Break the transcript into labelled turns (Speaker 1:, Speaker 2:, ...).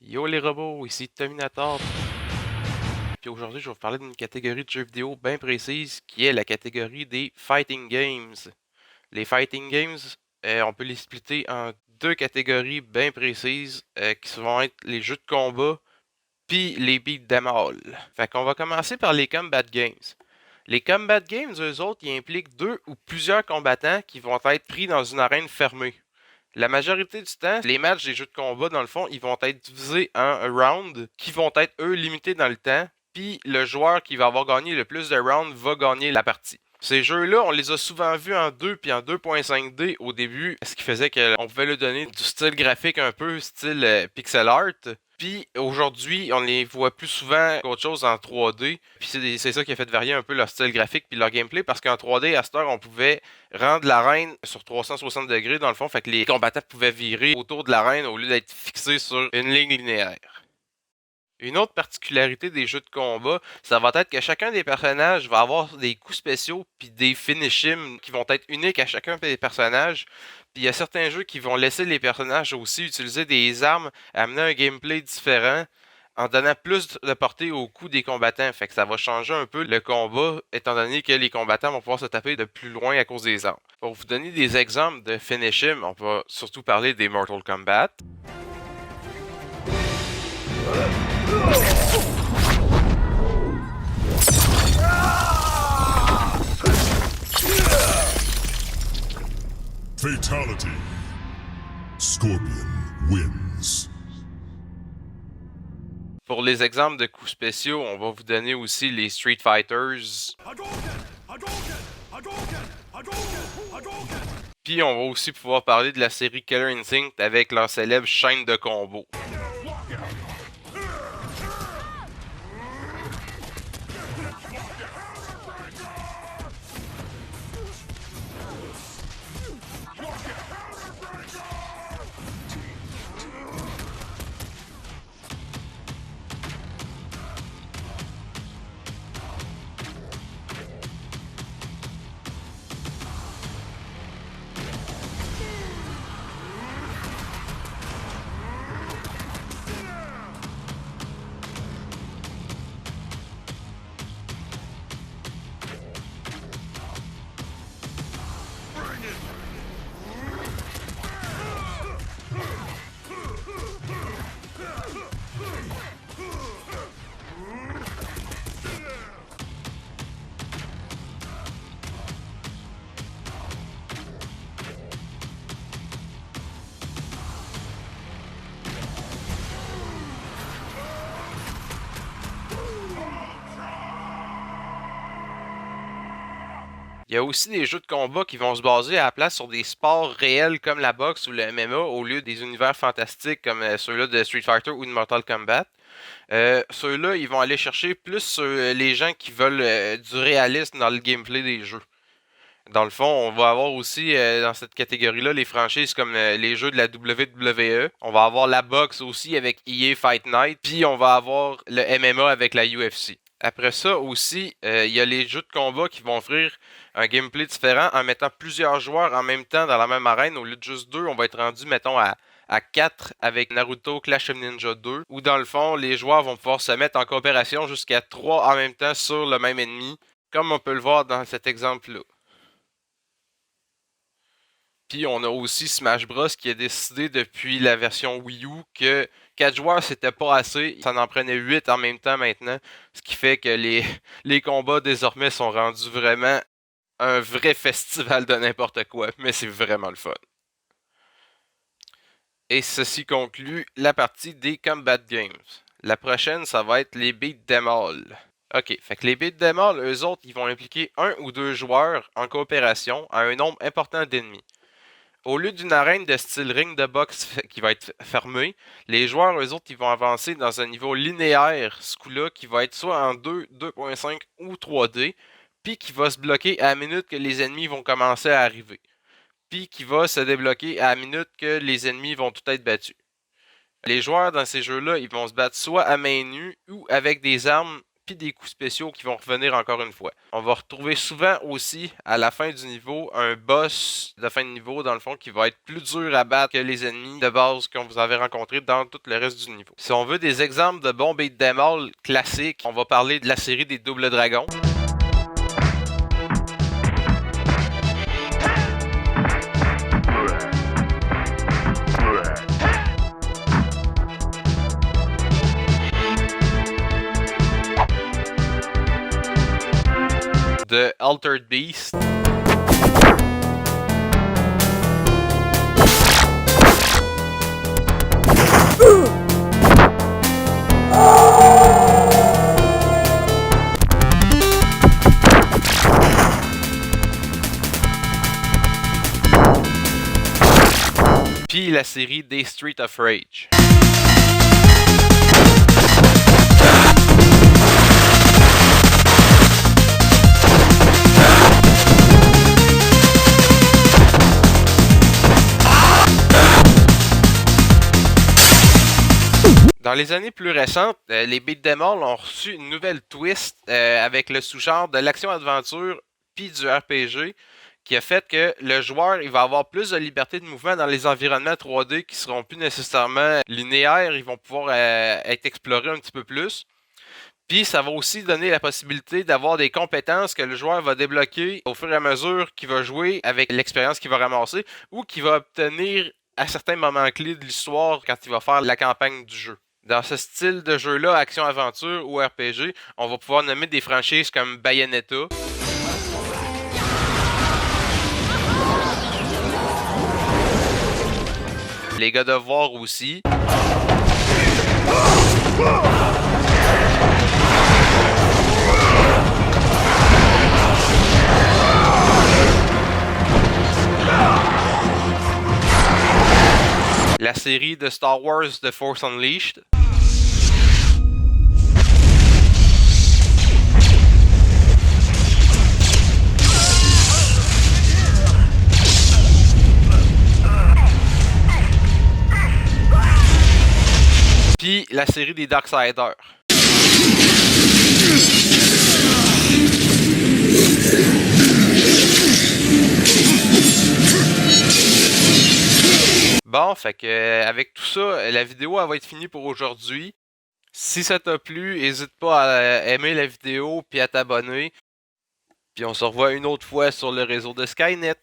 Speaker 1: Yo les robots, ici Terminator. Puis aujourd'hui, je vais vous parler d'une catégorie de jeux vidéo bien précise qui est la catégorie des Fighting Games. Les Fighting Games, on peut les splitter en deux catégories bien précises qui vont être les jeux de combat puis les beat 'em all. Fait qu'on va commencer par les Combat Games. Les Combat Games, eux autres, ils impliquent deux ou plusieurs combattants qui vont être pris dans une arène fermée. La majorité du temps, les matchs des jeux de combat, dans le fond, ils vont être divisés en rounds qui vont être, eux, limités dans le temps. Puis le joueur qui va avoir gagné le plus de rounds va gagner la partie. Ces jeux-là, on les a souvent vus en 2 puis en 2.5D au début, ce qui faisait qu'on pouvait leur donner du style graphique un peu style pixel art. Puis aujourd'hui, on les voit plus souvent qu'autre chose en 3D. Puis c'est ça qui a fait varier un peu leur style graphique puis leur gameplay parce qu'en 3D, à cette heure, on pouvait rendre l'arène sur 360 degrés dans le fond, fait que les combattants pouvaient virer autour de l'arène au lieu d'être fixés sur une ligne linéaire. Une autre particularité des jeux de combat, ça va être que chacun des personnages va avoir des coups spéciaux puis des finishims qui vont être uniques à chacun des personnages. Puis il y a certains jeux qui vont laisser les personnages aussi utiliser des armes, amener un gameplay différent en donnant plus de portée au coup des combattants. Fait que ça va changer un peu le combat, étant donné que les combattants vont pouvoir se taper de plus loin à cause des armes. Pour vous donner des exemples de finishim, on va surtout parler des Mortal Kombat.
Speaker 2: Fatality. Scorpion wins.
Speaker 1: Pour les exemples de coups spéciaux, on va vous donner aussi les Street Fighters. Puis on va aussi pouvoir parler de la série Killer Instinct avec leur célèbre chaîne de combos. Il y a aussi des jeux de combat qui vont se baser à la place sur des sports réels comme la boxe ou le MMA au lieu des univers fantastiques comme ceux-là de Street Fighter ou de Mortal Kombat. Ceux-là, ils vont aller chercher plus sur les gens qui veulent du réalisme dans le gameplay des jeux. Dans le fond, on va avoir aussi dans cette catégorie-là les franchises comme les jeux de la WWE. On va avoir la boxe aussi avec EA Fight Night. Puis on va avoir le MMA avec la UFC. Après ça aussi, il y a les jeux de combat qui vont offrir un gameplay différent en mettant plusieurs joueurs en même temps dans la même arène. Au lieu de juste deux, on va être rendu, mettons, à 4 avec Naruto Clash of Ninja 2. Où dans le fond, les joueurs vont pouvoir se mettre en coopération jusqu'à 3 en même temps sur le même ennemi. Comme on peut le voir dans cet exemple-là. Puis on a aussi Smash Bros qui a décidé depuis la version Wii U que 4 joueurs c'était pas assez, ça en prenait 8 en même temps maintenant, ce qui fait que les combats désormais sont rendus vraiment un vrai festival de n'importe quoi, mais c'est vraiment le fun. Et ceci conclut la partie des Combat Games. La prochaine, ça va être les Beat 'em all. Ok, fait que les Beat 'em all, eux autres, ils vont impliquer un ou deux joueurs en coopération à un nombre important d'ennemis. Au lieu d'une arène de style ring de boxe qui va être fermée, les joueurs, eux autres, ils vont avancer dans un niveau linéaire, ce coup-là, qui va être soit en 2, 2.5 ou 3D, puis qui va se bloquer à la minute que les ennemis vont commencer à arriver, puis qui va se débloquer à la minute que les ennemis vont tout être battus. Les joueurs dans ces jeux-là, ils vont se battre soit à main nue ou avec des armes puis des coups spéciaux qui vont revenir encore une fois. On va retrouver souvent aussi, à la fin du niveau, un boss de fin de niveau, dans le fond, qui va être plus dur à battre que les ennemis de base qu'on vous avait rencontrés dans tout le reste du niveau. Si on veut des exemples de bons beat'em all classiques, on va parler de la série des Double Dragons. De Altered Beast. Puis la série des Street of Rage. Dans les années plus récentes, les beat'em all ont reçu une nouvelle twist avec le sous-genre de l'action-aventure puis du RPG qui a fait que le joueur il va avoir plus de liberté de mouvement dans les environnements 3D qui seront plus nécessairement linéaires, ils vont pouvoir être explorés un petit peu plus. Puis ça va aussi donner la possibilité d'avoir des compétences que le joueur va débloquer au fur et à mesure qu'il va jouer avec l'expérience qu'il va ramasser ou qu'il va obtenir à certains moments clés de l'histoire quand il va faire la campagne du jeu. Dans ce style de jeu-là, action-aventure ou RPG, on va pouvoir nommer des franchises comme Bayonetta, les God of War aussi, la série de Star Wars The Force Unleashed, puis la série des Darksiders. Bon, fait que avec tout ça, la vidéo elle va être finie pour aujourd'hui. Si ça t'a plu, n'hésite pas à aimer la vidéo puis à t'abonner. Puis on se revoit une autre fois sur le réseau de Skynet.